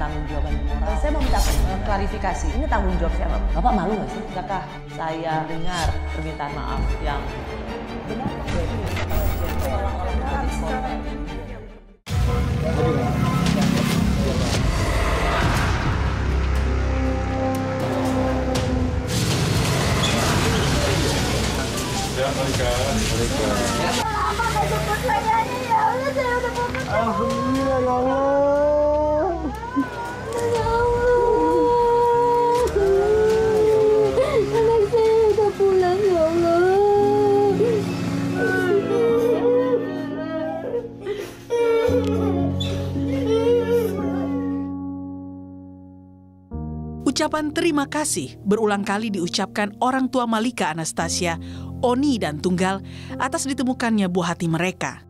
pertanggungjawaban moral. Saya mau minta klarifikasi, ini tanggung jawab siapa? Bapak malu nggak sih? Apakah saya dengar permintaan maaf yang benar? Alhamdulillah ya Allah. Ya Allah. Anak saya udah pulang ya Allah. Ucapan terima kasih berulang kali diucapkan orang tua Malika Anastasia, Oni dan Tunggal atas ditemukannya buah hati mereka.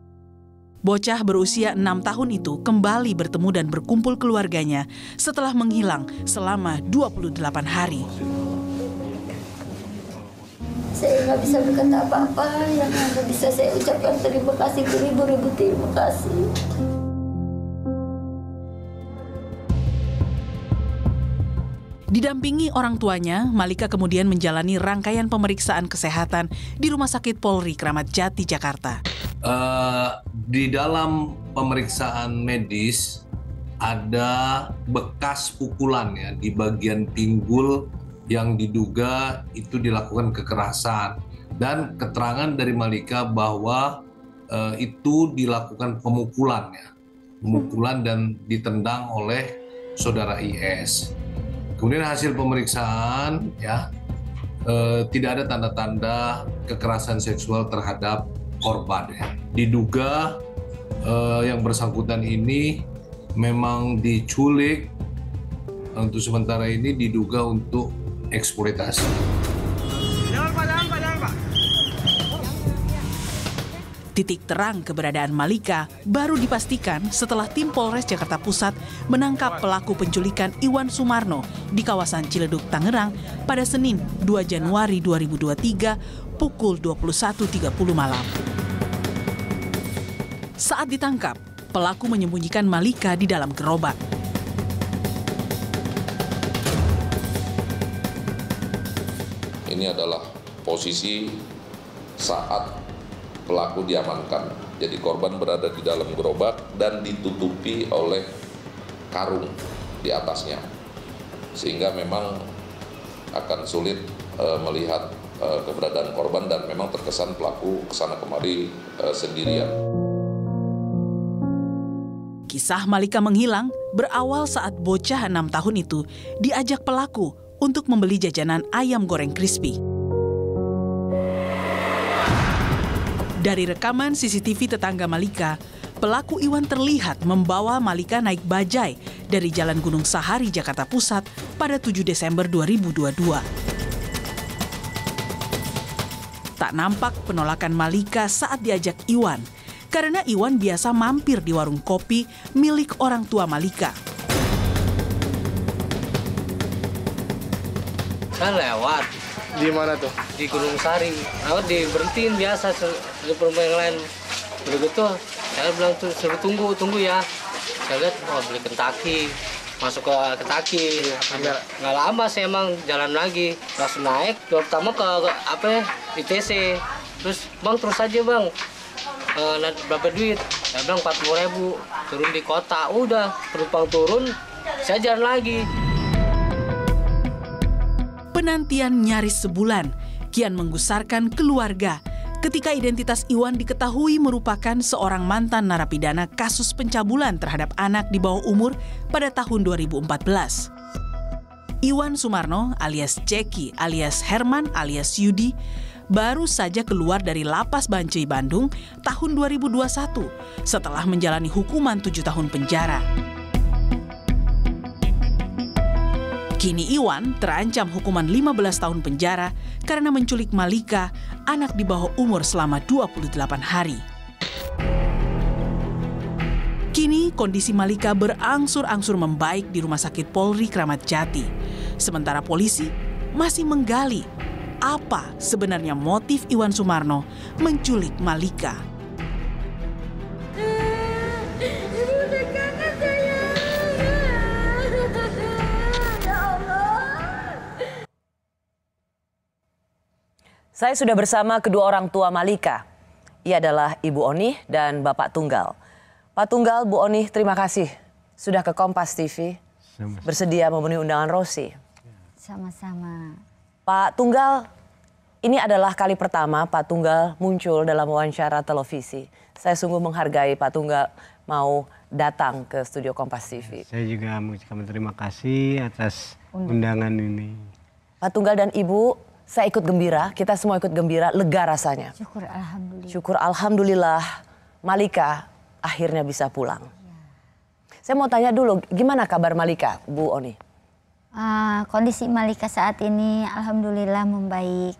Bocah berusia 6 tahun itu kembali bertemu dan berkumpul keluarganya setelah menghilang selama 28 hari. Saya nggak bisa berkata apa-apa, yang hanya bisa saya ucapkan terima kasih beribu-ribu terima kasih. Didampingi orang tuanya, Malika kemudian menjalani rangkaian pemeriksaan kesehatan di Rumah Sakit Polri Kramat Jati, Jakarta. Di dalam pemeriksaan medis ada bekas pukulan ya di bagian pinggul yang diduga itu dilakukan kekerasan, dan keterangan dari Malika bahwa itu dilakukan pemukulan dan ditendang oleh saudara IS. Kemudian hasil pemeriksaan tidak ada tanda-tanda kekerasan seksual terhadap korban ya. Diduga yang bersangkutan ini memang diculik, untuk sementara ini diduga untuk eksploitasi. Titik terang keberadaan Malika baru dipastikan setelah tim Polres Jakarta Pusat menangkap pelaku penculikan Iwan Sumarno di kawasan Ciledug, Tangerang pada Senin 2 Januari 2023 pukul 21.30 malam. Saat ditangkap, pelaku menyembunyikan Malika di dalam gerobak. Ini adalah posisi saat pelaku diamankan. Jadi korban berada di dalam gerobak dan ditutupi oleh karung di atasnya. Sehingga memang akan sulit melihat keberadaan korban, dan memang terkesan pelaku kesana kemari sendirian. Kisah Malika menghilang berawal saat bocah 6 tahun itu diajak pelaku untuk membeli jajanan ayam goreng crispy. Dari rekaman CCTV tetangga Malika, pelaku Iwan terlihat membawa Malika naik bajai dari Jalan Gunung Sahari, Jakarta Pusat pada 7 Desember 2022. Tak nampak penolakan Malika saat diajak Iwan, karena Iwan biasa mampir di warung kopi milik orang tua Malika. Kan lewat. Di mana tuh? Di Gunung Sari. Lewat diberhentiin biasa di perumahan yang lain. Udah gitu, saya bilang tuh suruh tunggu ya. Saya lihat, beli Kentucky. Masuk ke Kentucky. Nggak lama saya emang jalan lagi. Langsung naik, pertama ke ITC. Terus, bang terus aja bang. Berapa duit? Saya bilang 40.000. Turun di kota, udah penumpang turun, saya jalan lagi. Penantian nyaris sebulan kian menggusarkan keluarga ketika identitas Iwan diketahui merupakan seorang mantan narapidana kasus pencabulan terhadap anak di bawah umur pada tahun 2014. Iwan Sumarno alias Ceki alias Herman alias Yudi baru saja keluar dari Lapas Bancai Bandung tahun 2021 setelah menjalani hukuman 7 tahun penjara. Kini Iwan terancam hukuman 15 tahun penjara karena menculik Malika, anak di bawah umur selama 28 hari. Kini kondisi Malika berangsur-angsur membaik di Rumah Sakit Polri Kramat Jati. Sementara polisi masih menggali apa sebenarnya motif Iwan Sumarno menculik Malika. Ibu udah kangen sayang. Saya sudah bersama kedua orang tua Malika. Ia adalah Ibu Oni dan Bapak Tunggal. Pak Tunggal, Bu Oni, terima kasih sudah ke Kompas TV. Bersedia memenuhi undangan Rosi. Sama-sama. Pak Tunggal, ini adalah kali pertama Pak Tunggal muncul dalam wawancara televisi. Saya sungguh menghargai Pak Tunggal mau datang ke studio Kompas TV. Saya juga mengucapkan terima kasih atas undangan ini. Pak Tunggal dan Ibu, saya ikut gembira, kita semua ikut gembira, lega rasanya. Syukur alhamdulillah. Syukur alhamdulillah Malika akhirnya bisa pulang. Saya mau tanya dulu, gimana kabar Malika, Bu Oni? Kondisi Malika saat ini alhamdulillah membaik.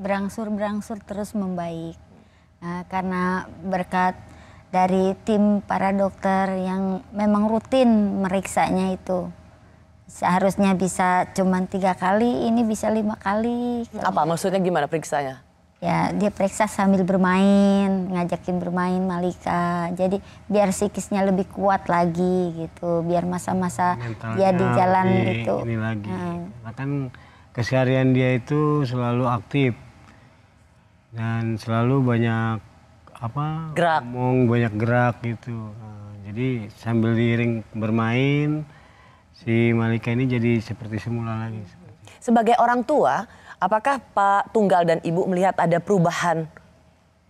Berangsur-berangsur terus membaik. Karena berkat dari tim para dokter yang memang rutin meriksanya itu. Seharusnya bisa cuma 3 kali, ini bisa 5 kali. Apa maksudnya gimana periksanya? Ya dia periksa sambil bermain, ngajakin bermain Malika. Jadi biar psikisnya lebih kuat lagi gitu, biar masa-masa dia di jalan itu. Ini lagi. Bahkan keseharian dia itu selalu aktif dan selalu banyak gerak. Ngomong, banyak gerak gitu. Jadi sambil diiring bermain, si Malika ini jadi seperti semula lagi. Sebagai orang tua, apakah Pak Tunggal dan Ibu melihat ada perubahan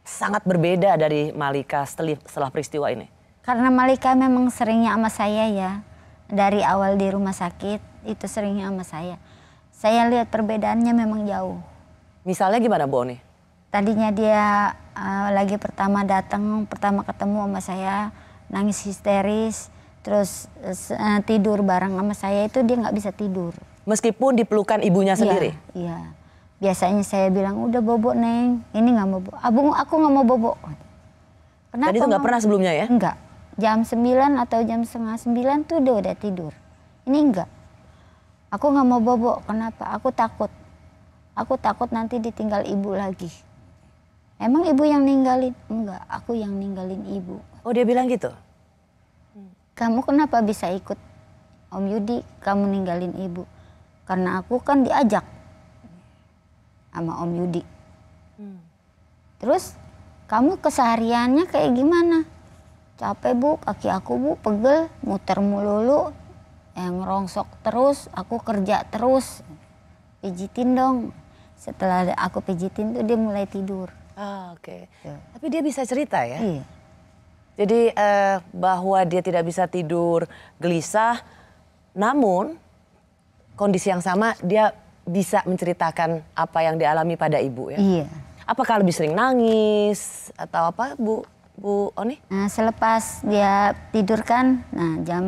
sangat berbeda dari Malika setelah peristiwa ini? Karena Malika memang seringnya sama saya ya. Dari awal di rumah sakit itu seringnya sama saya. Saya lihat perbedaannya memang jauh. Misalnya gimana Bu Oni? Tadinya dia lagi pertama datang, pertama ketemu sama saya, nangis histeris. Terus tidur bareng sama saya itu dia nggak bisa tidur. Meskipun dipelukan ibunya sendiri? Iya. Biasanya saya bilang, udah bobo Neng, ini nggak mau bobo. Abang, aku nggak mau bobo. Kenapa? Tadi itu nggak pernah sebelumnya ya? Enggak. Jam 9 atau jam setengah 9 tuh dia udah tidur. Ini enggak. Aku nggak mau bobo. Kenapa? Aku takut. Aku takut nanti ditinggal ibu lagi. Emang ibu yang ninggalin? Enggak, aku yang ninggalin ibu. Oh dia bilang gitu? Kamu kenapa bisa ikut Om Yudi, kamu ninggalin ibu? Karena aku kan diajak sama Om Yudi. Terus kamu kesehariannya kayak gimana? Capek Bu, kaki aku Bu pegel, muter melulu, yang ngerongsok terus, aku kerja terus. Pijitin dong. Setelah aku pijitin tuh dia mulai tidur. Oke. Tapi dia bisa cerita ya? Iya. Jadi bahwa dia tidak bisa tidur, gelisah, namun kondisi yang sama dia bisa menceritakan apa yang dialami pada ibu ya? Iya. Apakah lebih sering nangis atau apa Bu Oni? Nah, selepas dia tidur kan, nah jam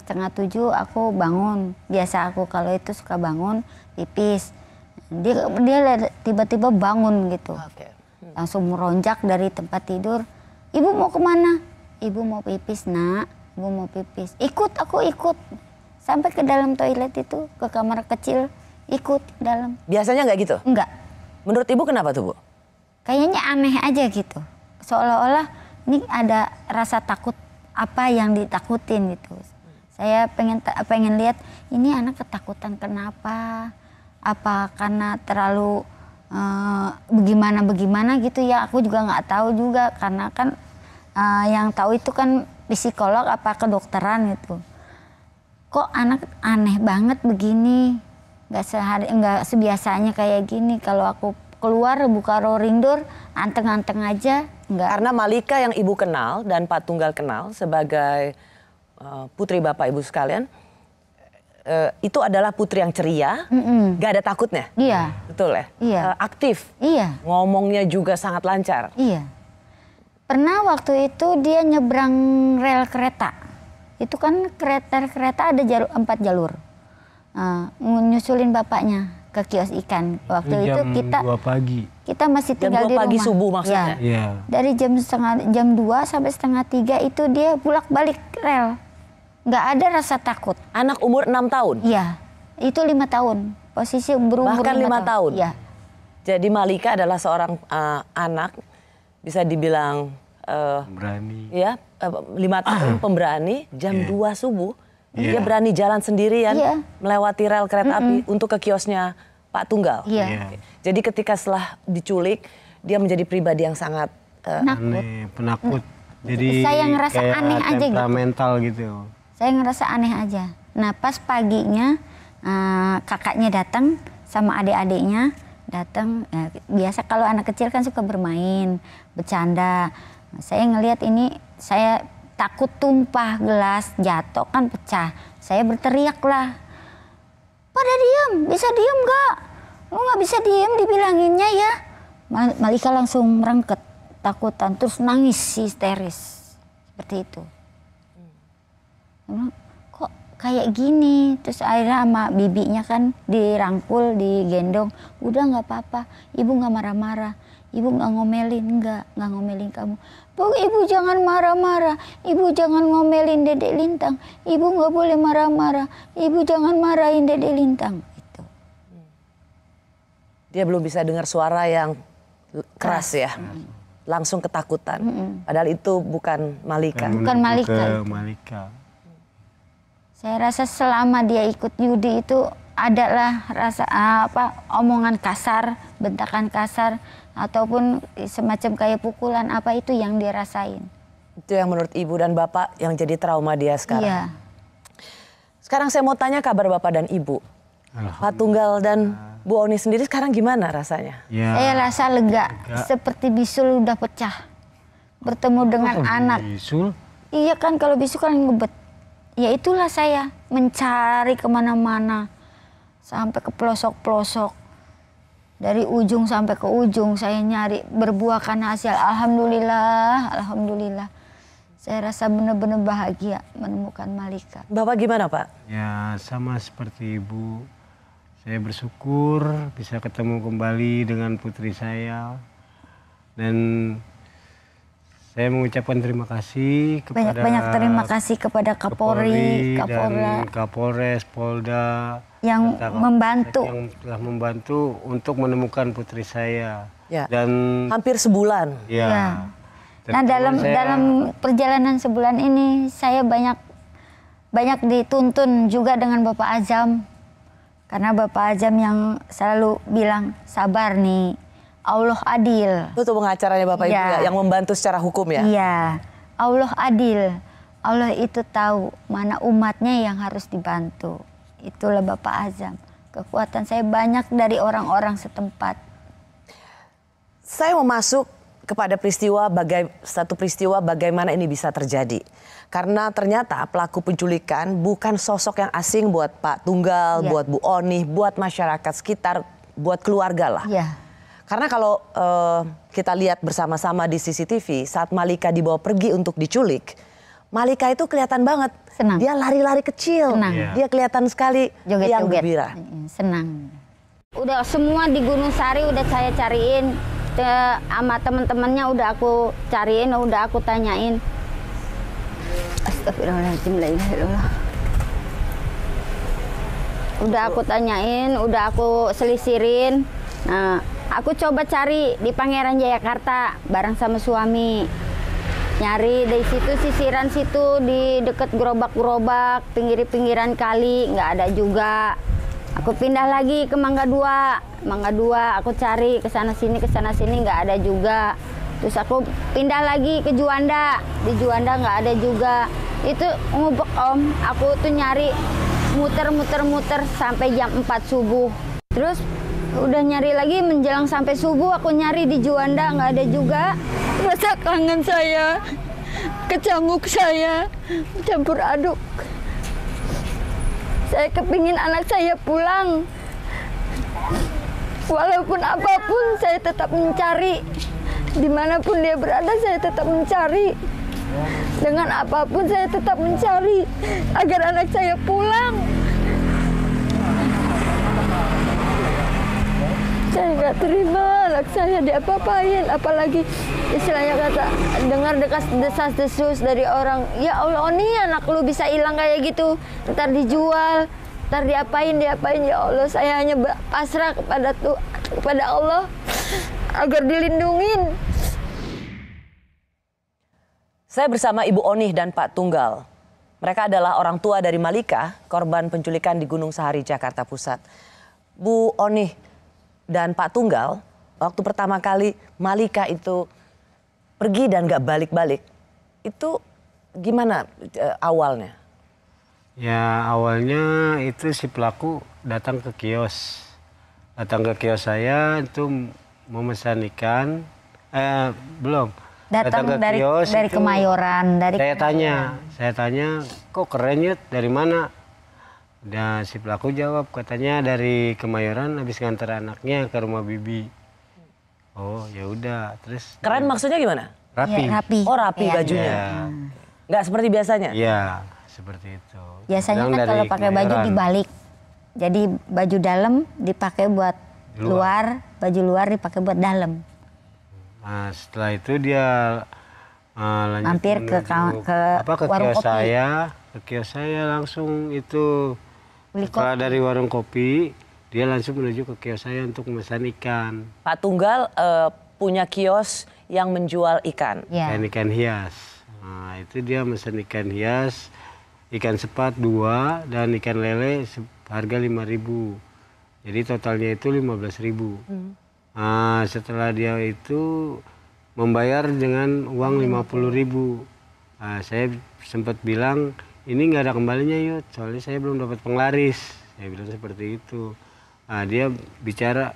6:30 aku bangun. Biasa aku kalau itu suka bangun, pipis. Dia tiba-tiba bangun gitu. Langsung meronjak dari tempat tidur. Ibu mau kemana? Ibu mau pipis nak, ibu mau pipis. Ikut, aku ikut. Sampai ke dalam toilet itu, ke kamar kecil, ikut dalam. Biasanya nggak gitu? Enggak. Menurut ibu kenapa tuh Bu? Kayaknya aneh aja gitu. Seolah-olah ini ada rasa takut apa yang ditakutin gitu. Saya pengen lihat ini anak ketakutan kenapa? Apa karena terlalu bagaimana gitu ya? Aku juga nggak tahu juga karena kan yang tahu itu kan psikolog apa kedokteran gitu. Kok anak aneh banget begini? Nggak sebiasanya kayak gini. Kalau aku keluar buka rolling door, anteng-anteng aja. Enggak. Karena Malika yang ibu kenal dan Pak Tunggal kenal sebagai putri Bapak Ibu sekalian, itu adalah putri yang ceria, gak ada takutnya. Iya. Betul ya? Iya. Aktif. Iya. Ngomongnya juga sangat lancar. Iya. Pernah waktu itu dia nyebrang rel kereta. Itu kan kereta ada 4 jalur. Nyusulin bapaknya ke kios ikan. Waktu itu kita 2 pagi. Kita masih tinggal di rumah. Jam 2 pagi subuh maksudnya? Ya. Dari jam 2 sampai setengah 3 itu dia bolak-balik rel. Nggak ada rasa takut. Anak umur 6 tahun? Iya, itu 5 tahun. Posisi berumur bahkan 5 tahun? Iya. Jadi Malika adalah seorang anak, bisa dibilang berani. Ya, 5 tahun pemberani, jam 2 subuh. Dia berani jalan sendirian, melewati rel kereta api untuk ke kiosnya Pak Tunggal. Iya. Oke. Jadi ketika setelah diculik, dia menjadi pribadi yang sangat Aneh, penakut. Jadi Saya ngerasa kayak aneh aja gitu. temperamental gitu. Saya ngerasa aneh aja. Nah pas paginya kakaknya datang sama adik-adiknya datang. Ya, biasa kalau anak kecil kan suka bermain, bercanda. Saya ngelihat ini, saya takut tumpah gelas, jatuh kan pecah. Saya berteriak lah. Pada diem, bisa diem gak? Lu gak bisa diem dibilanginnya ya. Malika langsung merengket, takutan, terus nangis histeris. Seperti itu. Kok kayak gini? Terus akhirnya sama bibinya kan dirangkul, digendong. Udah gak apa-apa, ibu gak marah-marah. Ibu gak ngomelin, gak ngomelin kamu. Ibu jangan marah-marah, ibu jangan ngomelin Dedek Lintang. Ibu gak boleh marah-marah, ibu jangan marahin Dedek Lintang. Itu. dia belum bisa dengar suara yang keras ya. Langsung ketakutan. Padahal itu bukan Malika. Bukan Malika. Malika. Saya rasa selama dia ikut judi itu adalah rasa omongan kasar, bentakan kasar, ataupun semacam kayak pukulan apa itu yang dia rasain. Itu yang menurut ibu dan bapak yang jadi trauma dia sekarang. Iya. Sekarang saya mau tanya kabar bapak dan ibu. Pak Tunggal dan Bu Oni sendiri sekarang gimana rasanya? Ya. Saya rasa lega, seperti bisul udah pecah. Bertemu dengan anak. Bisul? Iya kan, kalau bisul kan ngebet. Ya itulah saya mencari kemana-mana. Sampai ke pelosok-pelosok. Dari ujung sampai ke ujung saya nyari, berbuahkan hasil. Alhamdulillah, alhamdulillah. Saya rasa benar-benar bahagia menemukan Malika. Bapak gimana Pak? Ya sama seperti ibu. Saya bersyukur bisa ketemu kembali dengan putri saya. Dan saya mengucapkan terima kasih kepada banyak terima kasih kepada Kapolri, dan Kapolres, Polda yang membantu. Yang telah membantu untuk menemukan putri saya. Ya. Dan hampir sebulan. Ya. Ya. Nah dalam perjalanan sebulan ini saya banyak dituntun juga dengan Bapak Azam. Karena Bapak Azam yang selalu bilang sabar nih, Allah adil. Itu pengacaranya Bapak Ibu ya, yang membantu secara hukum ya? Iya, Allah adil. Allah itu tahu mana umatnya yang harus dibantu. Itulah Bapak Azam. Kekuatan saya banyak dari orang-orang setempat. Saya mau masuk kepada satu peristiwa bagaimana ini bisa terjadi. Karena ternyata pelaku penculikan bukan sosok yang asing buat Pak Tunggal, buat Bu Oni, buat masyarakat sekitar, buat keluarga lah. Iya. Karena kalau kita lihat bersama-sama di CCTV saat Malika dibawa pergi untuk diculik, Malika itu kelihatan banget. Senang. Dia lari-lari kecil. Senang. Dia kelihatan sekali yang gembira. Senang. Udah semua di Gunung Sari udah saya cariin. Sama teman-temannya udah aku cariin, udah aku tanyain. Astagfirullahaladzim, la ilaha illallah. Udah aku tanyain, udah aku selisirin. Nah, aku coba cari di Pangeran Jayakarta bareng sama suami. Nyari dari situ, sisiran situ di deket gerobak-gerobak, pinggiran kali, nggak ada juga. Aku pindah lagi ke Mangga 2. Mangga 2 aku cari ke sana sini nggak ada juga. Terus aku pindah lagi ke Juanda. Di Juanda nggak ada juga. Itu ngubek Om, aku tuh nyari muter sampai jam 4 subuh. Terus udah nyari lagi menjelang sampai subuh, aku nyari di Juanda nggak ada juga. Rasa kangen saya, kecamuk saya, campur aduk. Saya kepingin anak saya pulang. Walaupun apapun saya tetap mencari. Dimanapun dia berada saya tetap mencari. Dengan apapun saya tetap mencari. Agar anak saya pulang. Saya nggak terima anak saya diapa-apain. Apalagi istilahnya kata dengar desas-desus dari orang. Ya Allah, Oni anak lu bisa hilang kayak gitu. Ntar dijual, ntar diapain. Ya Allah, saya hanya pasrah kepada Allah agar dilindungin. Saya bersama Ibu Oni dan Pak Tunggal. Mereka adalah orang tua dari Malika, korban penculikan di Gunung Sahari, Jakarta Pusat. Bu Onih dan Pak Tunggal, waktu pertama kali Malika itu pergi dan gak balik-balik, itu gimana awalnya? Ya awalnya itu si pelaku datang ke kios. Datang ke kios saya itu memesan ikan. Belum. Datang dari kios dari itu, Kemayoran, dari Saya tanya, kok keren Yud, dari mana? Dan si pelaku jawab, katanya dari Kemayoran habis nganter anaknya ke rumah bibi. Oh ya udah, terus Keren maksudnya gimana? rapi. Ya, rapi. Oh rapi Iya. bajunya. Ya, Nggak seperti biasanya? iya, seperti itu. Biasanya Bilang kan dari kalau pakai baju Kemayoran. dibalik. Jadi baju dalam dipakai buat luar, baju luar dipakai buat dalam. Nah, setelah itu dia lanjut Mampir ke warung kios kopi. ke kios saya langsung itu. Beli Setelah dari warung kopi, dia langsung menuju ke kios saya untuk memesan ikan. Pak Tunggal punya kios yang menjual ikan. Ya. Ikan hias. Nah, itu dia memesan ikan hias, ikan sepat 2 dan ikan lele harga 5.000. Jadi totalnya itu 15.000. Nah, setelah dia itu membayar dengan uang 50.000. Nah, saya sempat bilang ini nggak ada kembalinya Yud, soalnya saya belum dapat penglaris. Saya bilang seperti itu. Nah, dia bicara,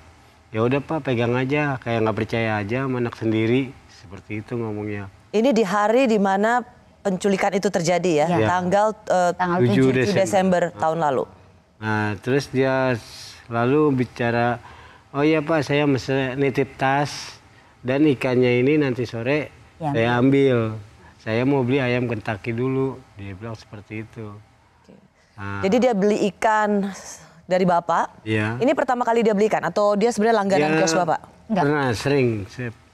ya udah Pak pegang aja, kayak nggak percaya aja sama anak sendiri, seperti itu ngomongnya. Ini di hari di mana penculikan itu terjadi ya, Ya. tanggal 7 7 Desember tahun lalu. Nah, terus dia lalu bicara, oh iya Pak saya mesti nitip tas dan ikannya ini nanti sore Ya. saya ambil. Saya mau beli ayam Kentucky dulu. Dia bilang seperti itu. Nah, Jadi dia beli ikan dari Bapak. iya. Ini pertama kali dia beli ikan atau dia sebenarnya langganan Dia kios Bapak? Enggak. Pernah sering,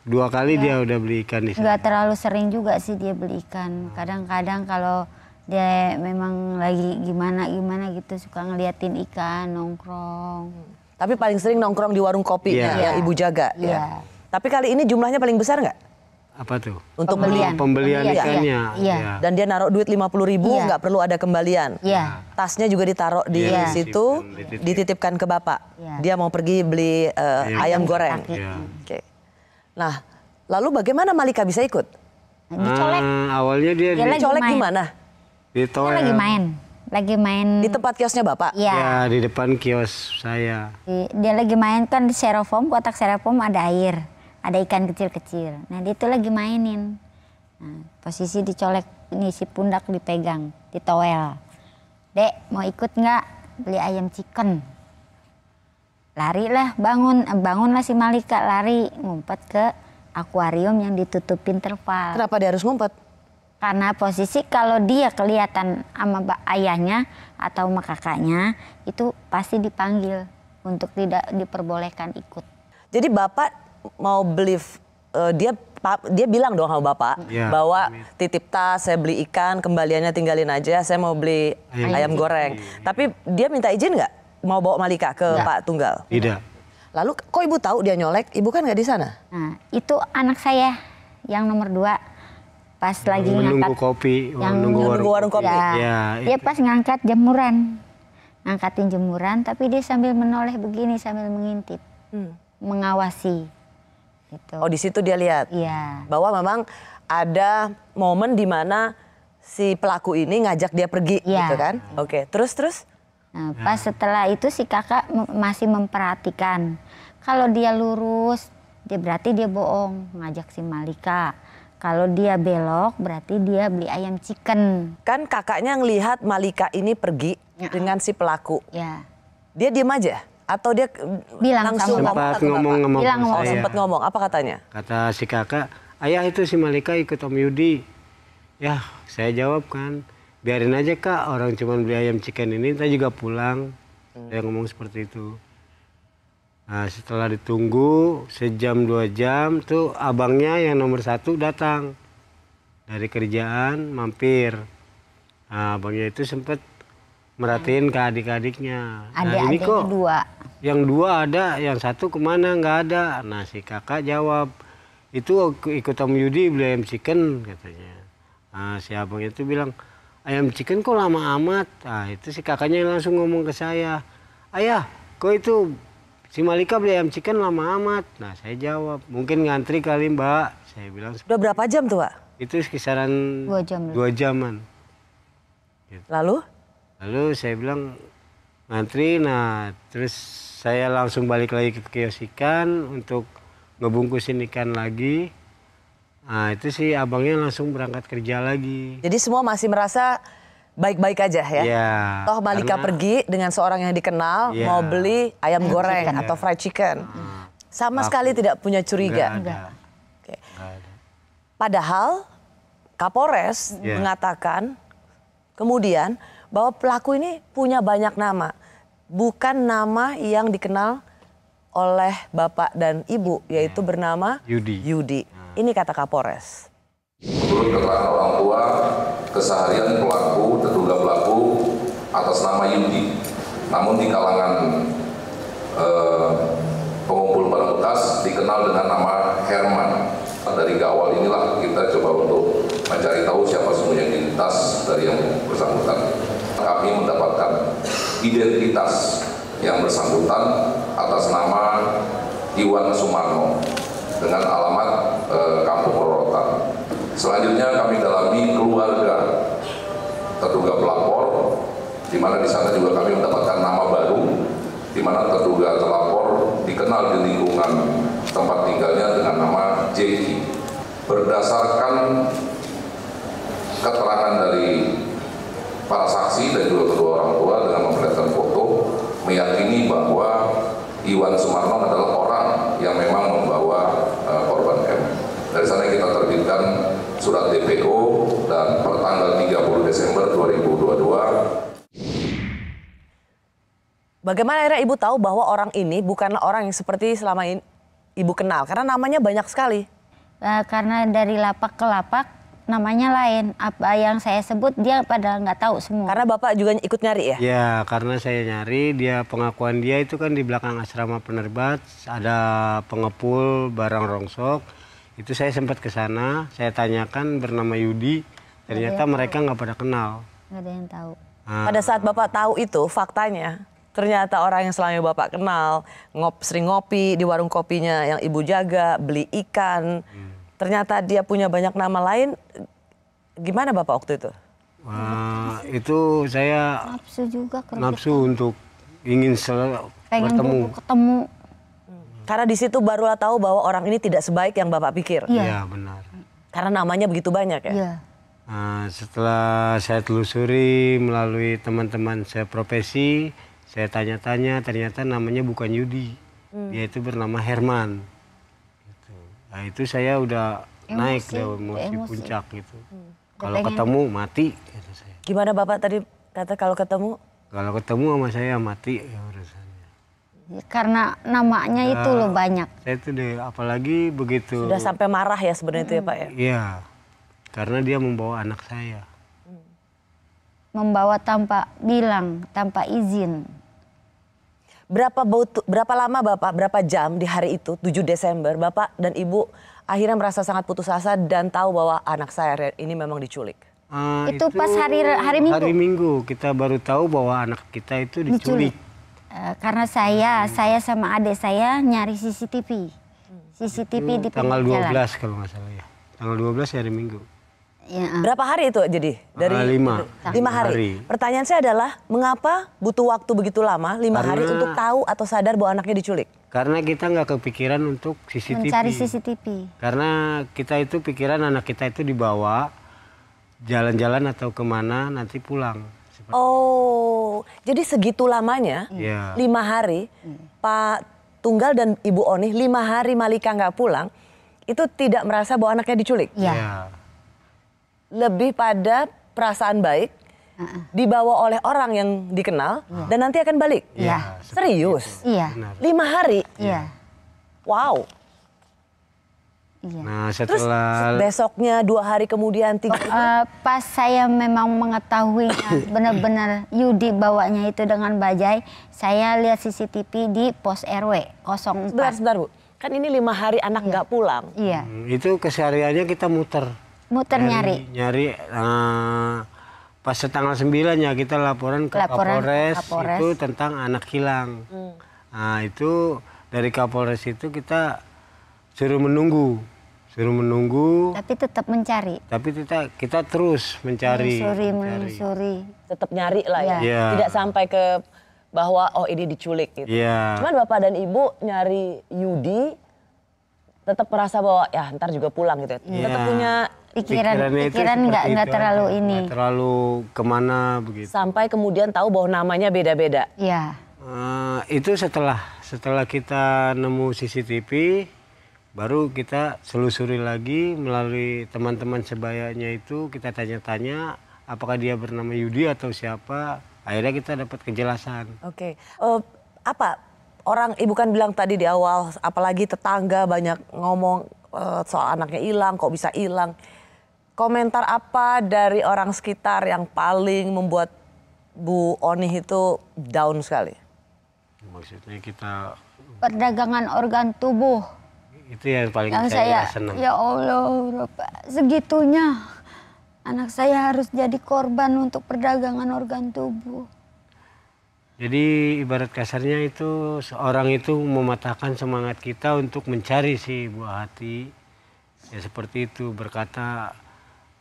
2 kali dia udah beli ikan di sana. Nggak terlalu sering juga sih dia beli ikan. Kadang-kadang kalau dia memang lagi gimana gitu suka ngeliatin ikan nongkrong. Tapi paling sering nongkrong di warung kopinya Iya. yang ibu jaga. Iya. Ya. Tapi kali ini jumlahnya paling besar nggak? Apa tuh? Untuk Pembelian. Pembelian Iya, ikannya. iya. Ya. Dan dia naruh duit 50.000, Iya. nggak perlu ada kembalian. Iya. Tasnya juga ditaruh di Iya. situ, Dititip. dititipkan ke Bapak. Iya. Dia mau pergi beli ayam goreng. Kentucky. Ya. Oke. Nah, lalu bagaimana Malika bisa ikut? Nah, dicolek. Awalnya dia Dia lagi Colek main. di mana? di Dia toel. lagi main. Di tempat kiosnya Bapak? Iya. Ya, di depan kios saya. Dia lagi main kan di styrofoam, kotak styrofoam ada air, ada ikan kecil-kecil. Nah dia tuh lagi mainin. Nah, posisi dicolek, ngisi pundak dipegang, ditowel. Dek mau ikut nggak beli ayam chicken? Lari lah, bangunlah si Malika lari ngumpet ke akuarium yang ditutupin terpal. Kenapa dia harus ngumpet? Karena posisi kalau dia kelihatan sama ayahnya atau sama kakaknya itu pasti dipanggil untuk tidak diperbolehkan ikut. Jadi Bapak mau beli, dia bilang dong sama Bapak Iya. bahwa titip tas, saya beli ikan, kembaliannya tinggalin aja, saya mau beli ayam goreng. Tapi dia minta izin nggak mau bawa Malika ke Nggak. Pak Tunggal? Tidak. Lalu kok ibu tahu dia nyolek? Ibu kan nggak di sana? Nah itu anak saya yang nomor 2 pas lagi Menunggu ngangkat. kopi, yang nunggu warung kopi. Ya, Ya, dia itu. pas ngangkat jemuran, ngangkatin jemuran, tapi dia sambil menoleh begini sambil mengintip, mengawasi. Gitu. Oh di situ dia lihat Iya. bahwa memang ada momen di mana si pelaku ini ngajak dia pergi, Iya. gitu kan? Oke, terus? Nah, pas setelah itu si kakak masih memperhatikan. Kalau dia lurus, dia berarti dia bohong ngajak si Malika. Kalau dia belok, berarti dia beli ayam chicken. Kan kakaknya ngelihat Malika ini pergi dengan si pelaku. Ya, Dia diem aja? Atau dia Bilang langsung sama ngomong Sempat ke ngomong Bapak? sama Bilang bos ngomong, Oh, saya. sempat ngomong. Apa katanya? Kata si kakak, ayah itu si Malika ikut Om Yudi. Ya, saya jawab kan, biarin aja Kak, orang cuma beli ayam chicken ini, kita juga pulang. Saya ngomong seperti itu. Nah, setelah ditunggu sejam 2 jam, tuh abangnya yang nomor 1 datang. Dari kerjaan, mampir. Nah, abangnya itu sempat merhatiin ke adik-adiknya. Nah, ini adik-adiknya kok 2. yang 2 ada, yang 1 kemana nggak ada. Nah si kakak jawab, itu aku ikut Om Yudi beli ayam chicken katanya. Nah si abangnya itu bilang, ayam chicken kok lama amat. Nah itu si kakaknya langsung ngomong ke saya, ayah kok itu si Malika beli ayam chicken lama amat? Nah saya jawab, mungkin ngantri kali Mbak. Saya bilang. Udah berapa jam tuh Pak? Itu kisaran 2 jaman. Gitu. Lalu saya bilang ngantri, nah terus saya langsung balik lagi ke kios ikan untuk ngebungkusin ikan lagi. Nah itu sih abangnya langsung berangkat kerja lagi. Jadi semua masih merasa baik-baik aja ya? Iya. Toh Malika pergi dengan seorang yang dikenal mau beli ayam goreng atau fried chicken. Sama sekali tidak punya curiga. Enggak ada. Oke. Padahal Kapolres mengatakan kemudian bahwa pelaku ini punya banyak nama. Bukan nama yang dikenal oleh bapak dan ibu, yaitu bernama Yudi. Ini kata Kapolres. Menurut keterangan orang tua, keseharian terduga pelaku atas nama Yudi. Namun di kalangan pengumpul barang bekas dikenal dengan nama Herman. Dari awal inilah kita coba untuk mencari tahu siapa sebenarnya identitas dari yang bersangkutan. Kami mendapatkan identitas yang bersangkutan atas nama Iwan Sumarno dengan alamat Kampung Rorotan. Selanjutnya kami dalami keluarga terduga pelapor, di mana di sana juga kami mendapatkan nama baru, di mana terduga terlapor dikenal di lingkungan tempat tinggalnya dengan nama Jeki. Berdasarkan keterangan dari para saksi dan juga kedua orang tua dengan memperlihatkan foto, meyakini bahwa Iwan Sumarno adalah orang yang memang membawa korban M. Dari sana kita terbitkan surat DPO dan per tanggal 30 Desember 2022. Bagaimana akhirnya ibu tahu bahwa orang ini bukanlah orang yang seperti selama ini ibu kenal? Karena namanya banyak sekali. Karena dari lapak ke lapak namanya lain. Apa yang saya sebut dia pada nggak tahu semua. Karena bapak juga ikut nyari ya? Ya, karena saya nyari, dia pengakuan dia itu kan di belakang asrama penerbat ada pengepul barang rongsok. Itu saya sempat ke sana, saya tanyakan bernama Yudi. Ternyata mereka nggak pada kenal. Nggak ada yang tahu. Pada saat bapak tahu itu faktanya, ternyata orang yang selama bapak kenal sering ngopi di warung kopinya yang ibu jaga, beli ikan. Ternyata dia punya banyak nama lain. Gimana bapak waktu itu? Wah, itu saya Nafsu juga. nafsu untuk ingin pengen ketemu. Karena di situ barulah tahu bahwa orang ini tidak sebaik yang bapak pikir. Iya, benar. Karena namanya begitu banyak ya. Iya. Nah, setelah saya telusuri melalui teman-teman saya profesi, saya tanya-tanya, ternyata namanya bukan Yudi, dia itu bernama Herman. Gitu. Nah itu saya udah naik ke emosi puncak gitu. Kalau ketemu mati, kata saya. Gimana bapak tadi kata kalau ketemu? Kalau ketemu sama saya mati ya urusannya. Karena namanya itu loh banyak. Saya itu deh, apalagi begitu. Sudah sampai marah ya sebenarnya itu ya pak ya? Iya, karena dia membawa anak saya. Membawa tanpa bilang, tanpa izin. Berapa lama bapak, berapa jam di hari itu 7 Desember bapak dan ibu akhirnya merasa sangat putus asa dan tahu bahwa anak saya ini memang diculik? Itu pas hari Minggu. Hari Minggu kita baru tahu bahwa anak kita itu diculik. Karena saya sama adik saya nyari CCTV. CCTV di tanggal 12 jalan. kalau nggak salah ya. Tanggal 12 hari Minggu. Ya, Berapa hari itu jadi? Dari 5 hari. Pertanyaan saya adalah mengapa butuh waktu begitu lama 5 hari untuk tahu atau sadar bahwa anaknya diculik? Karena kita nggak kepikiran untuk CCTV. Mencari CCTV. Karena kita itu pikiran anak kita itu dibawa jalan-jalan atau kemana nanti pulang. Oh, jadi segitu lamanya 5 hari Pak Tunggal dan Ibu Oni 5 hari Malika nggak pulang itu tidak merasa bahwa anaknya diculik? Iya. Lebih pada perasaan baik dibawa oleh orang yang dikenal dan nanti akan balik. Iya. Serius? Iya. 5 hari? Iya. Wow. Iya. Nah Terus setelah besoknya 2 hari kemudian 3 pas saya memang mengetahui benar-benar Yudi bawanya itu dengan bajai, saya lihat CCTV di pos RW 04. Sebentar Bu, kan ini 5 hari anak nggak pulang. Iya. itu kesehariannya kita muter Nyari. Pas tanggal 9 ya kita laporan ke Kapolres Kapolres. itu tentang anak hilang. Nah itu dari Kapolres itu kita suruh menunggu. Tapi tetap mencari. Tapi kita terus mencari. Menelusuri. Tetap nyari lah ya. Iya. Tidak sampai ke bahwa oh ini diculik gitu. Iya. Cuman bapak dan ibu nyari Yudi tetap merasa bahwa ya ntar juga pulang gitu. Iya. Tetap punya Pikiran nggak terlalu ini. Nggak terlalu kemana begitu. sampai kemudian tahu bahwa namanya beda-beda. Iya. Itu setelah kita nemu CCTV, baru kita selusuri lagi melalui teman-teman sebayanya itu, kita tanya-tanya apakah dia bernama Yudi atau siapa. Akhirnya kita dapat kejelasan. Oke. Apa orang ibu kan bilang tadi di awal, apalagi tetangga banyak ngomong soal anaknya hilang, kok bisa hilang. Komentar apa dari orang sekitar yang paling membuat Bu Onih itu down sekali? Maksudnya kita Perdagangan organ tubuh. itu yang paling Yang saya saya, senang. ya Allah, segitunya anak saya harus jadi korban untuk perdagangan organ tubuh. Jadi ibarat kasarnya itu seorang itu mematahkan semangat kita untuk mencari si buah hati. Ya seperti itu, berkata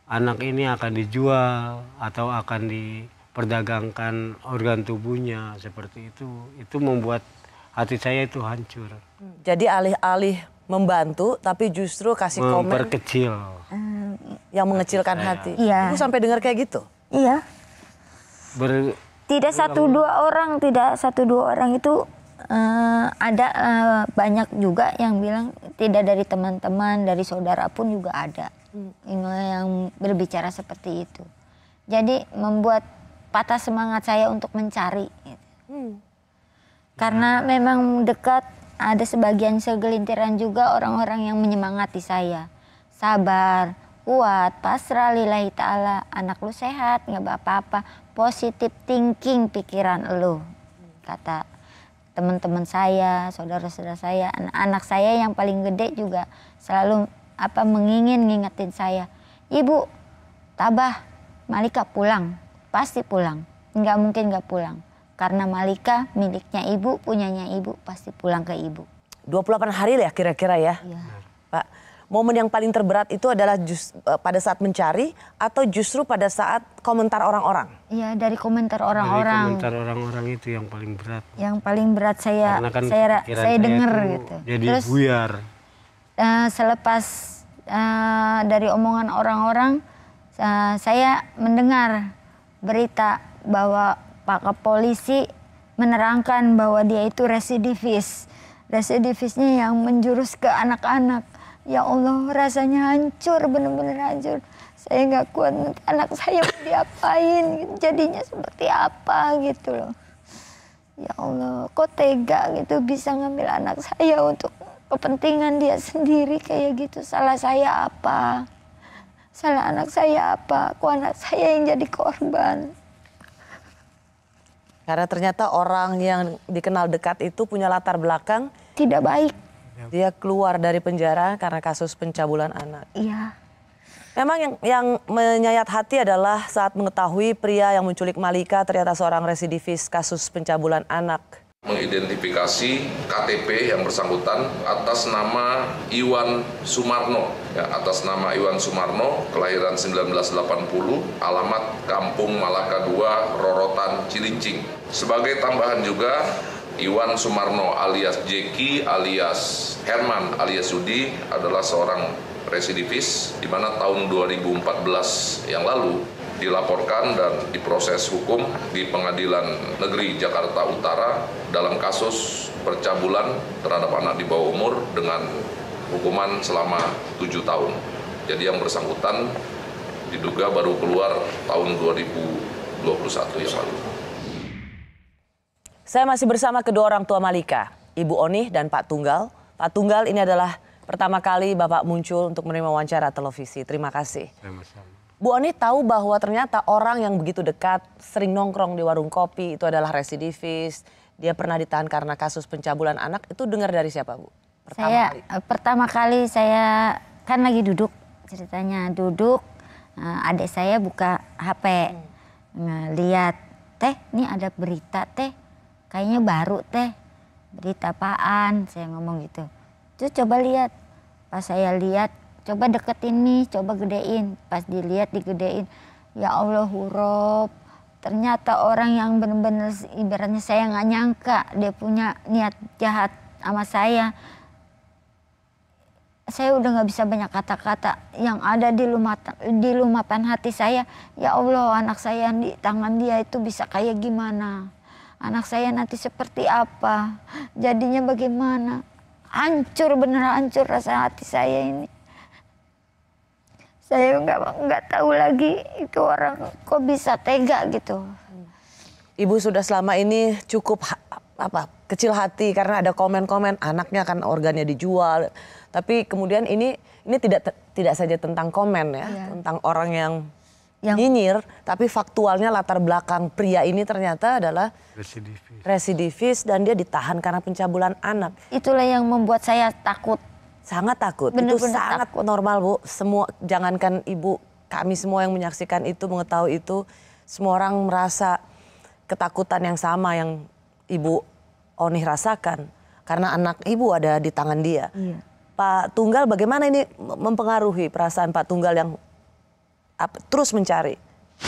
anak ini akan dijual atau akan diperdagangkan organ tubuhnya, seperti itu. Itu membuat hati saya itu hancur. Jadi alih-alih membantu tapi justru kasih komen Memperkecil. yang mengecilkan hati. Iya. Ibu sampai dengar kayak gitu? Iya. Tidak satu dua orang itu ada banyak juga yang bilang, tidak dari teman-teman, dari saudara pun juga ada yang berbicara seperti itu. Jadi membuat patah semangat saya untuk mencari. Karena memang dekat, ada segelintiran juga orang-orang yang menyemangati saya. Sabar, kuat, pasrah lillahi ta'ala, anak lu sehat, nggak apa-apa, positive thinking pikiran lu, kata teman-teman saya, saudara-saudara saya, anak-anak saya yang paling gede juga selalu ngingetin saya, ibu tabah, Malika pulang, pasti pulang, nggak mungkin nggak pulang, karena Malika miliknya ibu, punyanya ibu, pasti pulang ke ibu. 28 hari ya kira-kira ya, Iya. Pak. Momen yang paling terberat itu adalah pada saat mencari atau justru pada saat komentar orang-orang? Iya, dari komentar Dari orang-orang. komentar orang-orang itu yang paling berat. Yang paling berat saya Karena kan saya pikiran dengar tuh gitu. Jadi Terus buyar. selepas dari omongan orang-orang, saya mendengar berita bahwa Pak Polisi menerangkan bahwa dia itu residivis. Residivisnya yang menjurus ke anak-anak. Ya Allah, rasanya hancur, benar-benar hancur. Saya nggak kuat, anak saya mau diapain, jadinya seperti apa gitu loh. Ya Allah, kok tega gitu bisa ngambil anak saya untuk kepentingan dia sendiri kayak gitu. Salah saya apa? Salah anak saya apa? Kok anak saya yang jadi korban? Karena ternyata orang yang dikenal dekat itu punya latar belakang Tidak baik. dia keluar dari penjara karena kasus pencabulan anak. Iya. Memang yang menyayat hati adalah saat mengetahui pria yang menculik Malika ternyata seorang residivis kasus pencabulan anak. Mengidentifikasi KTP yang bersangkutan atas nama Iwan Sumarno. Ya, atas nama Iwan Sumarno, kelahiran 1980, alamat Kampung Malaka 2, Rorotan, Cilincing. Sebagai tambahan juga, Iwan Sumarno alias Jeki alias Herman alias Sudi adalah seorang residivis di mana tahun 2014 yang lalu dilaporkan dan diproses hukum di Pengadilan Negeri Jakarta Utara dalam kasus percabulan terhadap anak di bawah umur dengan hukuman selama 7 tahun. Jadi yang bersangkutan diduga baru keluar tahun 2021 yang lalu. Saya masih bersama kedua orang tua Malika, Ibu Onih dan Pak Tunggal. Pak Tunggal, ini adalah pertama kali Bapak muncul untuk menerima wawancara televisi. Terima kasih. Sama-sama. Bu Onih tahu bahwa ternyata orang yang begitu dekat, sering nongkrong di warung kopi, itu adalah residivis. Dia pernah ditahan karena kasus pencabulan anak. Itu dengar dari siapa, Bu? Pertama kali saya kan lagi duduk, ceritanya duduk, adik saya buka HP, lihat, teh, ini ada berita teh, kayaknya baru teh, berita apaan, saya ngomong gitu. Terus coba lihat, pas saya lihat, coba deketin nih, coba gedein. Pas dilihat digedein, ya Allah Rob, ternyata orang yang benar-benar ibaratnya saya nggak nyangka dia punya niat jahat sama saya. Saya udah nggak bisa banyak kata-kata, yang ada di lumapan hati saya, ya Allah anak saya di tangan dia itu bisa kayak gimana, anak saya nanti seperti apa, jadinya bagaimana, hancur bener hancur rasa hati saya ini. Saya nggak tahu lagi itu orang kok bisa tega gitu. Ibu sudah selama ini cukup kecil hati karena ada komen-komen anaknya kan organnya dijual. Tapi kemudian ini tidak saja tentang komen ya, tentang orang yang nyinyir, tapi faktualnya latar belakang pria ini ternyata adalah residivis dan dia ditahan karena pencabulan anak. Itulah yang membuat saya takut. Sangat takut. Bener-bener itu sangat takut. Normal Bu. Semua, jangankan ibu, kami semua yang menyaksikan itu, mengetahui itu, semua orang merasa ketakutan yang sama yang Ibu Onih rasakan karena anak ibu ada di tangan dia. Iya. Pak Tunggal bagaimana ini mempengaruhi perasaan Pak Tunggal yang terus mencari?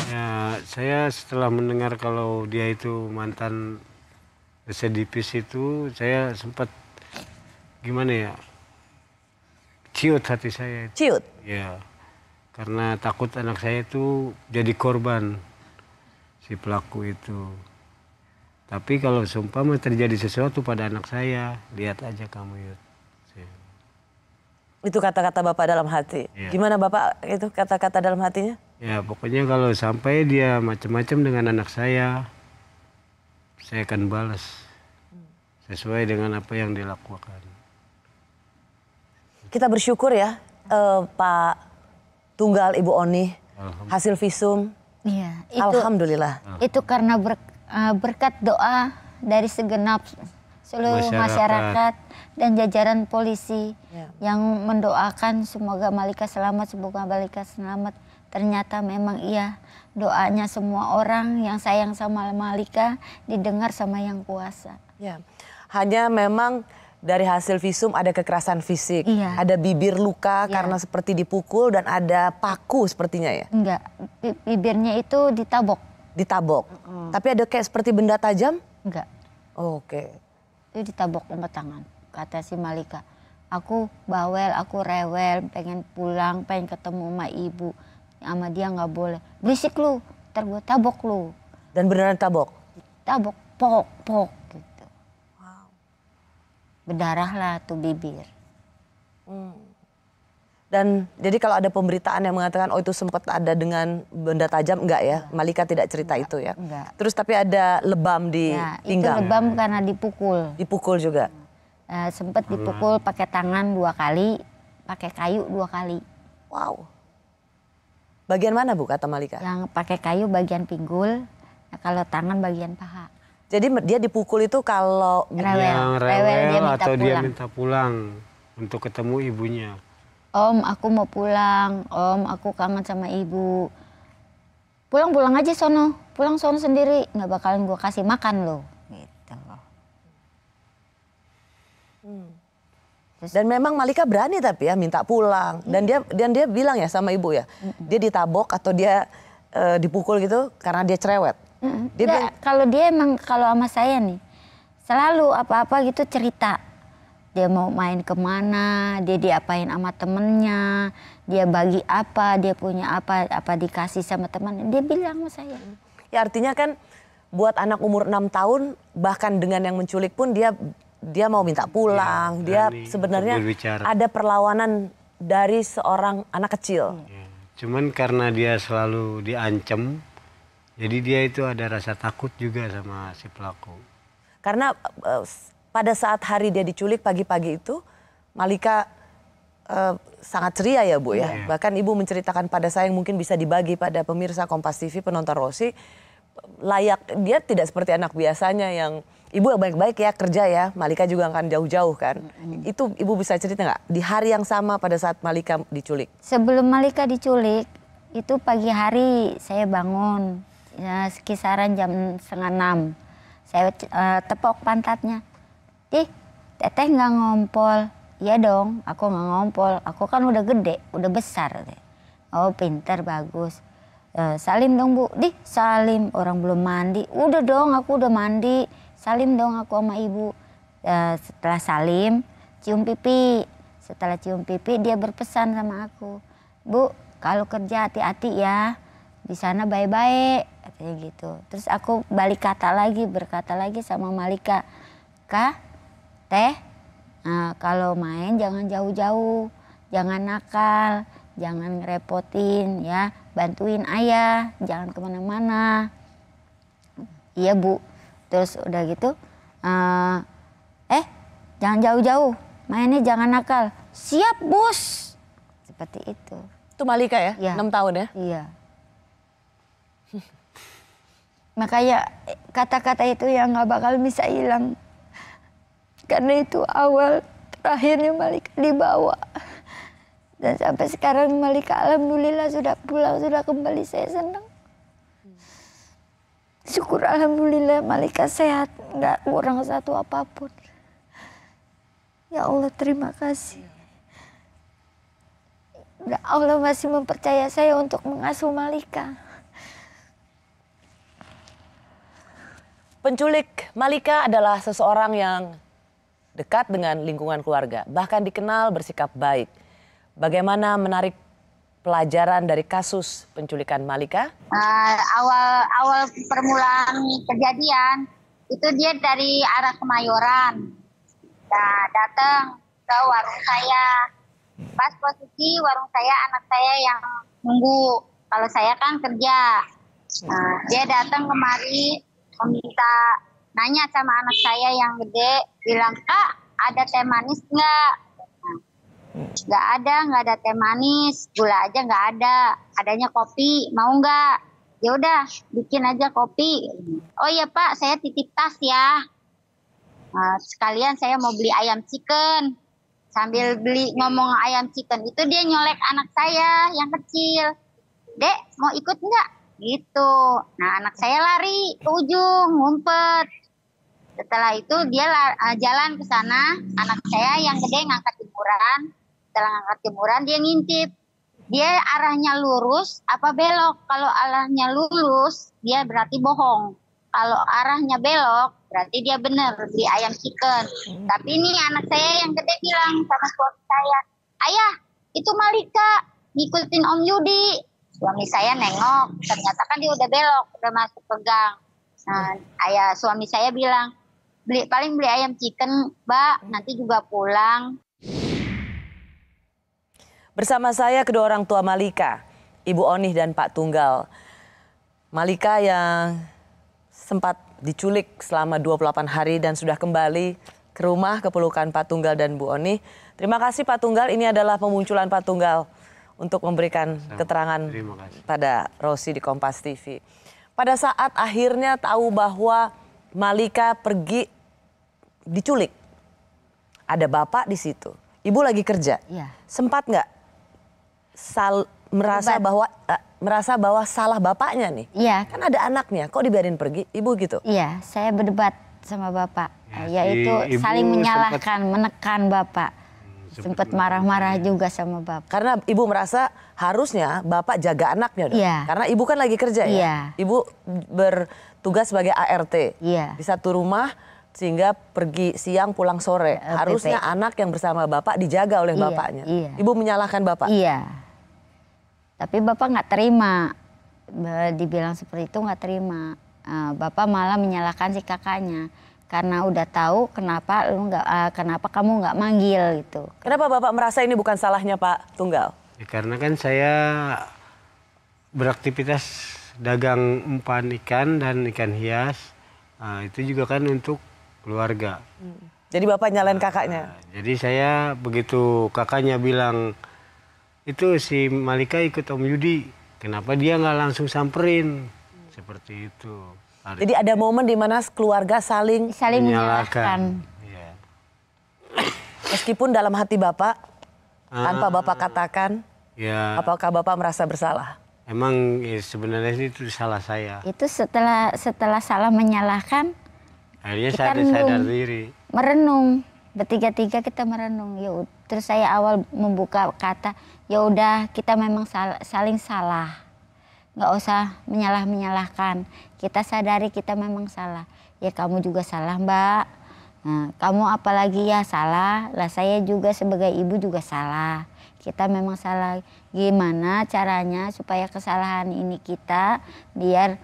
Ya, saya setelah mendengar kalau dia itu mantan residivis itu, saya sempat gimana ya, ciut hati saya. Ciut? Ya, karena takut anak saya itu jadi korban si pelaku itu. Tapi kalau seumpama terjadi sesuatu pada anak saya, lihat aja kamu Yud. Itu kata-kata Bapak dalam hati. Ya. Gimana Bapak itu kata-kata dalam hatinya? Ya pokoknya kalau sampai dia macam-macam dengan anak saya akan balas sesuai dengan apa yang dilakukan. Kita bersyukur ya Pak Tunggal, Ibu Onih, hasil visum. Iya, Alhamdulillah. Itu karena berkat doa dari segenap seluruh masyarakat dan jajaran polisi yang mendoakan semoga Malika selamat, semoga Malika selamat. Ternyata memang iya, doanya semua orang yang sayang sama Malika didengar sama yang kuasa. Ya. Hanya memang dari hasil visum ada kekerasan fisik, iya. Ada bibir luka karena seperti dipukul dan ada paku sepertinya ya? Enggak, bibirnya itu ditabok. Ditabok? Tapi ada kayak seperti benda tajam? Enggak. Oh, oke. Itu ditabok sama tangan, kata si Malika. Aku bawel, aku rewel, pengen pulang, pengen ketemu sama ibu. Sama dia nggak boleh. Berisik lu, ntar gue tabok lu. Dan beneran tabok? Tabok, pok gitu. Wow. Berdarah lah tuh bibir. Dan jadi kalau ada pemberitaan yang mengatakan oh itu sempat ada dengan benda tajam, enggak ya? Malika tidak cerita itu ya? Enggak. Terus tapi ada lebam di pinggang? Itu lebam karena dipukul. Dipukul juga? Sempat dipukul pakai tangan 2 kali, pakai kayu 2 kali. Wow. Bagian mana Bu kata Malika? Yang pakai kayu bagian pinggul, kalau tangan bagian paha. Jadi dia dipukul itu kalau rewel dia minta atau pulang. Dia minta pulang untuk ketemu ibunya. Om, aku mau pulang. Om, aku kangen sama ibu. Pulang aja sono. Pulang sono sendiri. Nggak bakalan gue kasih makan loh. Gitu. Dan memang Malika berani tapi ya minta pulang. Dan dia bilang ya sama ibu ya. Dia ditabok atau dia dipukul gitu karena dia cerewet. Kalau dia emang kalau sama saya nih. Selalu apa-apa gitu cerita. Dia mau main kemana, dia diapain sama temennya, dia bagi apa, dia punya apa dikasih sama teman, dia bilang sama saya. Ya artinya kan buat anak umur 6 tahun bahkan dengan yang menculik pun dia mau minta pulang, dia sebenarnya ada perlawanan dari seorang anak kecil. Ya. Cuman karena dia selalu diancam, jadi dia itu ada rasa takut juga sama si pelaku. Karena pada saat hari dia diculik pagi-pagi itu, Malika sangat ceria ya Bu ya. Bahkan Ibu menceritakan pada saya yang mungkin bisa dibagi pada pemirsa Kompas TV, penonton Rosi. Dia tidak seperti anak biasanya yang Ibu baik-baik ya kerja ya, Malika juga akan jauh-jauh kan. Itu Ibu bisa cerita nggak di hari yang sama pada saat Malika diculik? Sebelum Malika diculik, itu pagi hari saya bangun, ya, kisaran jam 5:30. Saya tepok pantatnya. Teteh nggak ngompol. Iya dong, aku nggak ngompol. Aku kan udah gede, udah besar. Oh pinter, bagus. Salim dong Bu. Salim, orang belum mandi. Udah dong, aku udah mandi. Salim dong aku sama ibu. Setelah salim, cium pipi. Setelah cium pipi, dia berpesan sama aku. Bu, kalau kerja hati-hati ya. Di sana baik-baik, katanya gitu. Terus aku berkata lagi sama Malika. Kak, Teh, kalau main jangan jauh-jauh, jangan nakal, jangan ngerepotin ya, bantuin ayah, jangan kemana-mana. Iya Bu. Terus udah gitu, jangan jauh-jauh, mainnya jangan nakal. Siap Bos. Seperti itu. Itu Malika ya? 6 tahun ya? Iya. Makanya kata-kata itu yang gak bakal bisa hilang. Karena itu awal terakhirnya Malika dibawa. Dan sampai sekarang Malika alhamdulillah sudah pulang, sudah kembali, saya senang. Syukur alhamdulillah Malika sehat, gak kurang satu apapun. Ya Allah terima kasih. Allah masih mempercaya saya untuk mengasuh Malika. Penculik Malika adalah seseorang yang dekat dengan lingkungan keluarga, bahkan dikenal bersikap baik. Bagaimana menarik pelajaran dari kasus penculikan Malika? Awal permulaan kejadian itu dia dari arah Kemayoran. Nah, datang ke warung saya. Pas posisi warung saya, anak saya yang nunggu. Kalau saya kan kerja. Nah, dia datang kemari meminta, nanya sama anak saya yang gede, bilang, Kak, ada teh manis nggak? Nggak ada teh manis, gula aja nggak ada, adanya kopi, mau nggak? Ya udah, bikin aja kopi. Oh iya Pak, saya titip tas ya. Sekalian saya mau beli ayam chicken. Sambil beli ngomong ayam chicken itu dia nyolek anak saya yang kecil. Dek, mau ikut nggak? Gitu. Nah anak saya lari ke ujung, ngumpet. Setelah itu dia jalan ke sana, anak saya yang gede ngangkat jemuran. Setelah ngangkat jemuran dia ngintip. Dia arahnya lurus apa belok? Kalau arahnya lurus dia berarti bohong. Kalau arahnya belok berarti dia benar beli ayam chicken. Tapi ini anak saya yang gede bilang sama suami saya, ayah itu Malika ngikutin Om Yudi. Suami saya nengok, ternyata kan dia udah belok, udah masuk ke gang. Nah, suami saya bilang, paling beli ayam chicken, Mbak, nanti juga pulang. Bersama saya kedua orang tua Malika, Ibu Onih dan Pak Tunggal. Malika yang sempat diculik selama 28 hari dan sudah kembali ke rumah ke pelukan Pak Tunggal dan Bu Onih. Terima kasih Pak Tunggal, ini adalah pemunculan Pak Tunggal untuk memberikan keterangan pada Rosi di Kompas TV. Pada saat akhirnya tahu bahwa Malika pergi diculik, ada bapak di situ, ibu lagi kerja, sempat nggak merasa bahwa salah bapaknya nih? Iya. Kan ada anaknya, kok dibiarin pergi, ibu gitu? Iya, saya berdebat sama bapak, yaitu saling menyalahkan, menekan bapak. Sempat marah-marah juga sama bapak. Karena ibu merasa harusnya bapak jaga anaknya dong. Iya. Karena ibu kan lagi kerja ya. Ibu bertugas sebagai ART di satu rumah sehingga pergi siang pulang sore. Harusnya anak yang bersama bapak dijaga oleh bapaknya. Ibu menyalahkan bapak. Iya. Tapi bapak nggak terima. Dibilang seperti itu nggak terima. Bapak malah menyalahkan si kakaknya. Karena udah tahu kenapa kamu nggak manggil gitu. Kenapa bapak merasa ini bukan salahnya Pak Tunggal? Ya, karena kan saya beraktivitas dagang umpan ikan dan ikan hias. Itu juga kan untuk keluarga. Jadi bapak nyalain kakaknya? Jadi saya begitu kakaknya bilang itu si Malika ikut Om Yudi, kenapa dia nggak langsung samperin? Seperti itu. Jadi ada momen di mana keluarga saling menyalahkan. Ya. Meskipun dalam hati bapak, tanpa bapak katakan, apakah bapak merasa bersalah? Emang sebenarnya itu salah saya. Itu setelah salah menyalahkan, Akhirnya kita sadar diri. merenung, bertiga-tiga kita merenung. Terus saya awal membuka kata, ya udah kita memang saling salah, nggak usah menyalahkan. Kita sadari kita memang salah. Ya kamu juga salah Mbak. Nah, kamu apalagi ya salah. Lah saya juga sebagai ibu juga salah. Kita memang salah. Gimana caranya supaya kesalahan ini kita biar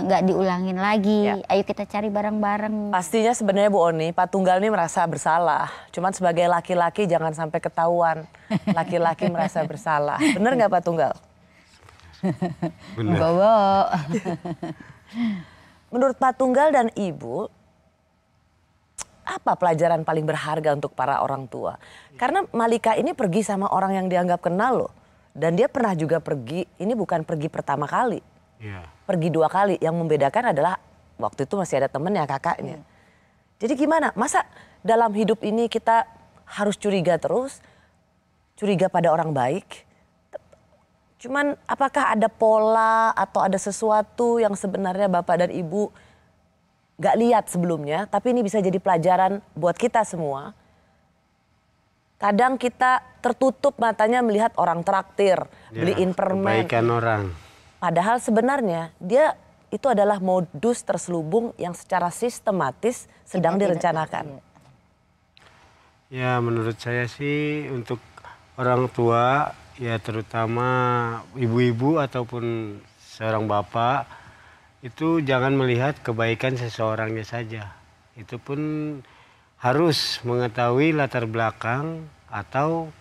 nggak diulangin lagi. Ya. Ayo kita cari bareng-bareng. Pastinya sebenarnya Bu Oni, Pak Tunggal ini merasa bersalah. Cuman sebagai laki-laki jangan sampai ketahuan laki-laki merasa bersalah. Bener nggak Pak Tunggal? Benar. Menurut Pak Tunggal dan Ibu, apa pelajaran paling berharga untuk para orang tua? Karena Malika ini pergi sama orang yang dianggap kenal loh. Dan dia pernah juga pergi, ini bukan pergi pertama kali. Yeah. Pergi 2 kali, yang membedakan adalah waktu itu masih ada temennya, kakaknya. Jadi gimana, masa dalam hidup ini kita harus curiga terus, curiga pada orang baik? Cuman apakah ada pola atau ada sesuatu yang sebenarnya Bapak dan Ibu gak lihat sebelumnya, tapi ini bisa jadi pelajaran buat kita semua. Kadang kita tertutup matanya melihat orang traktir, beliin permen. Kebaikan orang. Padahal sebenarnya dia itu adalah modus terselubung yang secara sistematis sedang direncanakan. Ya menurut saya sih untuk orang tua ya terutama ibu-ibu ataupun seorang bapak itu jangan melihat kebaikan seseorangnya saja. Itu pun harus mengetahui latar belakang atau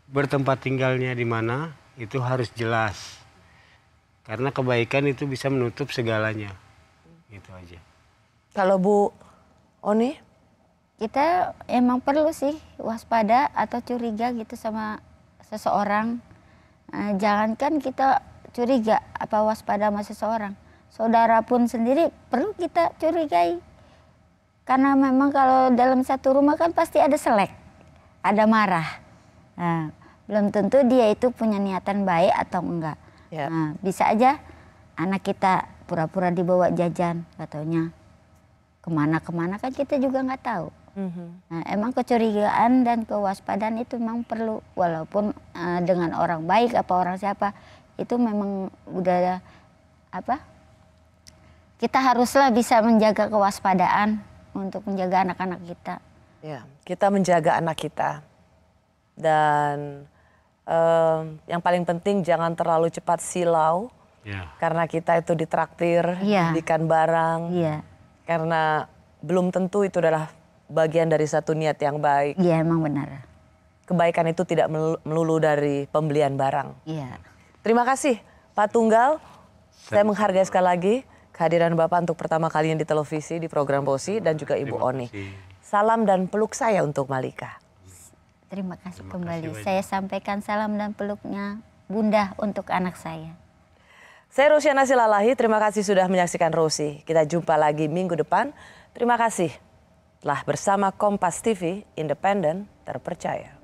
bertempat tinggalnya di mana itu harus jelas. Karena kebaikan itu bisa menutup segalanya. Itu aja. Kalau Bu Oni? Kita emang perlu sih waspada atau curiga gitu sama seseorang. Jangankan kita curiga apa waspada sama seseorang. Saudara pun sendiri perlu kita curigai. Karena memang kalau dalam satu rumah kan pasti ada selek. Ada marah. Nah, belum tentu dia itu punya niatan baik atau enggak. Ya. Nah, bisa aja anak kita pura-pura dibawa jajan, katanya kemana-kemana kan kita juga nggak tahu. Nah, emang kecurigaan dan kewaspadaan itu memang perlu, walaupun dengan orang baik apa orang siapa itu memang udah apa? Kita haruslah bisa menjaga kewaspadaan untuk menjaga anak-anak kita. Ya, kita menjaga anak kita dan yang paling penting jangan terlalu cepat silau, karena kita itu ditraktir, belikan barang, karena belum tentu itu adalah bagian dari satu niat yang baik. Iya emang benar. Kebaikan itu tidak melulu dari pembelian barang. Iya. Terima kasih Pak Tunggal, saya menghargai sekali lagi kehadiran Bapak untuk pertama kalinya di televisi di program Bosi dan juga Ibu Oni. Salam dan peluk saya untuk Malika. Terima kasih kembali. Saya sampaikan salam dan peluknya Bunda untuk anak saya. Saya Rosyana Silalahi, terima kasih sudah menyaksikan Rosi. Kita jumpa lagi minggu depan. Terima kasih telah bersama Kompas TV, independen, terpercaya.